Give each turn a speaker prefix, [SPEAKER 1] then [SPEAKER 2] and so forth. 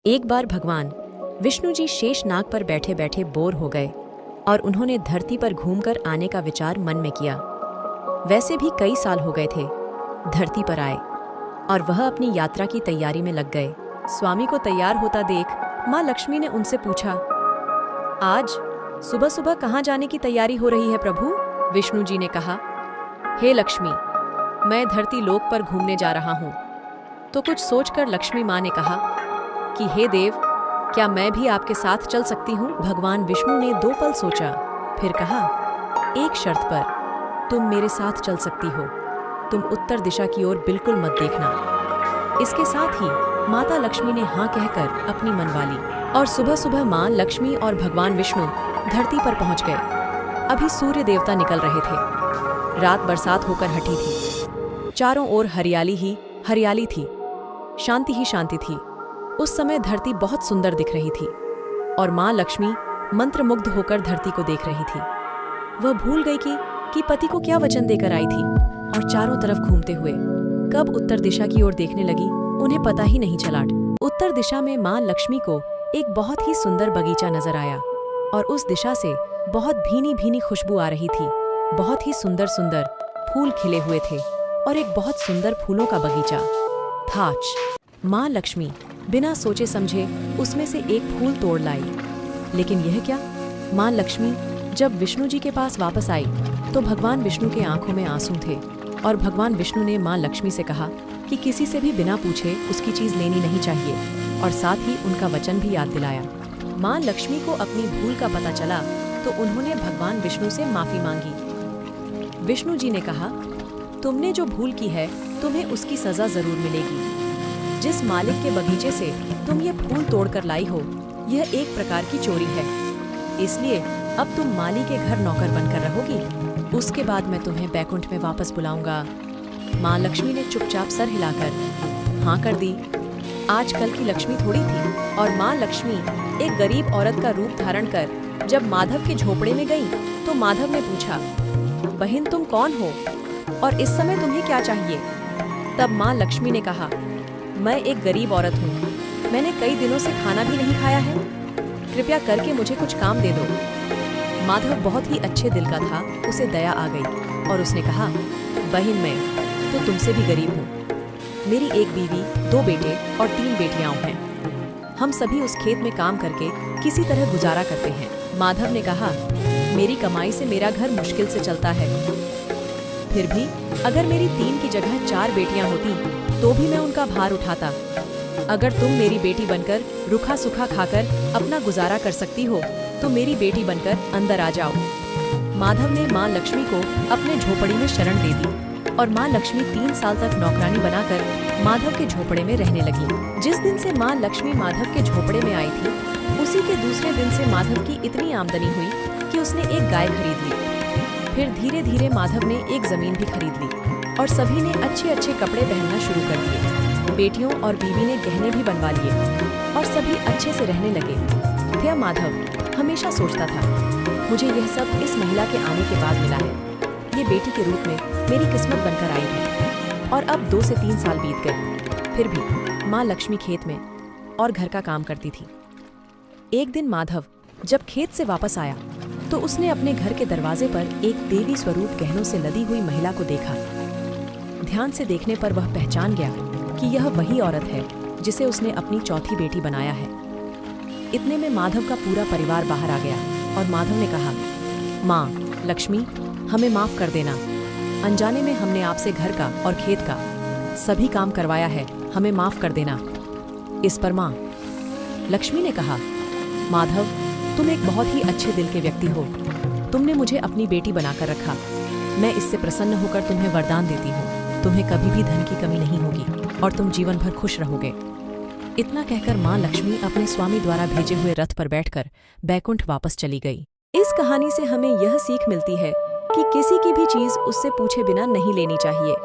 [SPEAKER 1] एक बार भगवान विष्णु जी शेषनाग पर बैठे बैठे बोर हो गए और उन्होंने धरती पर घूमकर आने का विचार मन में किया। वैसे भी कई साल हो गए थे धरती पर आए और वह अपनी यात्रा की तैयारी में लग गए। स्वामी को तैयार होता देख माँ लक्ष्मी ने उनसे पूछा, आज सुबह सुबह कहाँ जाने की तैयारी हो रही है प्रभु? विष्णु जी ने कहा, हे लक्ष्मी, मैं धरती लोक पर घूमने जा रहा हूँ। तो कुछ सोचकर लक्ष्मी माँ ने कहा कि हे देव, क्या मैं भी आपके साथ चल सकती हूँ? भगवान विष्णु ने 2 पल सोचा, फिर कहा, एक शर्त पर तुम मेरे साथ चल सकती हो। तुम उत्तर दिशा की ओर बिल्कुल मत देखना। इसके साथ ही माता लक्ष्मी ने हाँ कहकर अपनी मनवा ली और सुबह सुबह माँ लक्ष्मी और भगवान विष्णु धरती पर पहुंच गए। अभी सूर्य देवता निकल रहे थे। रात बरसात होकर हटी थी। चारों ओर हरियाली ही हरियाली थी, शांति ही शांति थी। उस समय धरती बहुत सुंदर दिख रही थी और माँ लक्ष्मी मंत्रमुग्ध होकर धरती को देख रही थी। वह भूल गई कि पति को क्या वचन देकर आई थी और चारों तरफ घूमते हुए कब उत्तर दिशा की ओर देखने लगी, उन्हें पता ही नहीं चला। उत्तर दिशा में माँ लक्ष्मी को एक बहुत ही सुंदर बगीचा नजर आया और उस दिशा से बहुत भीनी भीनी खुशबू आ रही थी। बहुत ही सुंदर सुंदर फूल खिले हुए थे और एक बहुत सुंदर फूलों का बगीचा था। माँ लक्ष्मी बिना सोचे समझे उसमें से एक फूल तोड़ लाई। लेकिन यह क्या? माँ लक्ष्मी जब विष्णु जी के पास वापस आई तो भगवान विष्णु के आंखों में आंसू थे और भगवान विष्णु ने माँ लक्ष्मी से कहा कि किसी से भी बिना पूछे उसकी चीज लेनी नहीं चाहिए और साथ ही उनका वचन भी याद दिलाया। माँ लक्ष्मी को अपनी भूल का पता चला तो उन्होंने भगवान विष्णु से माफी मांगी। विष्णु जी ने कहा, तुमने जो भूल की है तुम्हें उसकी सजा जरूर मिलेगी। जिस मालिक के बगीचे से तुम ये फूल तोड़कर लाई हो, यह एक प्रकार की चोरी है। इसलिए अब तुम माली के घर नौकर बनकर रहोगी। उसके बाद मैं तुम्हें बैकुंठ में वापस बुलाऊंगा। माँ लक्ष्मी ने चुपचाप सर हिलाकर हाँ कर दी। आजकल की लक्ष्मी थोड़ी थी और माँ लक्ष्मी एक गरीब औरत का रूप धारण कर जब माधव के झोपड़े में गई तो माधव ने पूछा, बहन तुम कौन हो और इस समय तुम्हें क्या चाहिए? तब माँ लक्ष्मी ने कहा, मैं एक गरीब औरत हूँ। मैंने कई दिनों से खाना भी नहीं खाया है। कृपया करके मुझे कुछ काम दे दो। माधव बहुत ही अच्छे दिल का था, उसे दया आ गई और उसने कहा, बहन मैं तो तुमसे भी गरीब हूँ। मेरी एक बीवी, 2 बेटे और 3 बेटियां हैं। हम सभी उस खेत में काम करके किसी तरह गुजारा करते हैं। माधव ने कहा, मेरी कमाई से मेरा घर मुश्किल से चलता है। फिर भी अगर मेरी 3 की जगह 4 बेटियां होती तो भी मैं उनका भार उठाता। अगर तुम मेरी बेटी बनकर रूखा सूखा खाकर अपना गुजारा कर सकती हो तो मेरी बेटी बनकर अंदर आ जाओ। माधव ने माँ लक्ष्मी को अपने झोपड़ी में शरण दे दी और माँ लक्ष्मी 3 साल तक नौकरानी बनाकर माधव के झोपड़े में रहने लगी। जिस दिन से माँ लक्ष्मी माधव के झोपड़े में आई थी, उसी के दूसरे दिन से माधव की इतनी आमदनी हुई कि उसने एक गाय खरीद ली। फिर धीरे धीरे माधव ने एक जमीन भी खरीद ली और सभी ने अच्छे अच्छे कपड़े पहनना शुरू कर दिए। बेटियों और बीवी ने गहने भी बनवा लिए और सभी अच्छे से रहने लगे थे। माधव हमेशा सोचता था, मुझे यह सब इस महिला के आने के बाद मिला है। ये बेटी के रूप में मेरी किस्मत बनकर आई है। और अब 2 से 3 साल बीत गए, फिर भी माँ लक्ष्मी खेत में और घर का काम करती थी। एक दिन माधव जब खेत से वापस आया तो उसने अपने घर के दरवाजे पर एक देवी स्वरूप गहनों से लदी हुई महिला को देखा। ध्यान से देखने पर वह पहचान गया कि यह वही औरत है जिसे उसने अपनी चौथी बेटी बनाया है। इतने में माधव का पूरा परिवार बाहर आ गया और माधव ने कहा, माँ लक्ष्मी, हमें माफ कर देना। अनजाने में हमने आपसे घर का और खेत का सभी काम करवाया है, हमें माफ कर देना। इस पर माँ लक्ष्मी ने कहा, माधव तुम एक बहुत ही अच्छे दिल के व्यक्ति हो। तुमने मुझे अपनी बेटी बनाकर रखा। मैं इससे प्रसन्न होकर तुम्हें वरदान देती हूँ, तुम्हें कभी भी धन की कमी नहीं होगी और तुम जीवन भर खुश रहोगे। इतना कहकर माँ लक्ष्मी अपने स्वामी द्वारा भेजे हुए रथ पर बैठकर बैकुंठ वापस चली गई। इस कहानी से हमें यह सीख मिलती है कि किसी की भी चीज उससे पूछे बिना नहीं लेनी चाहिए।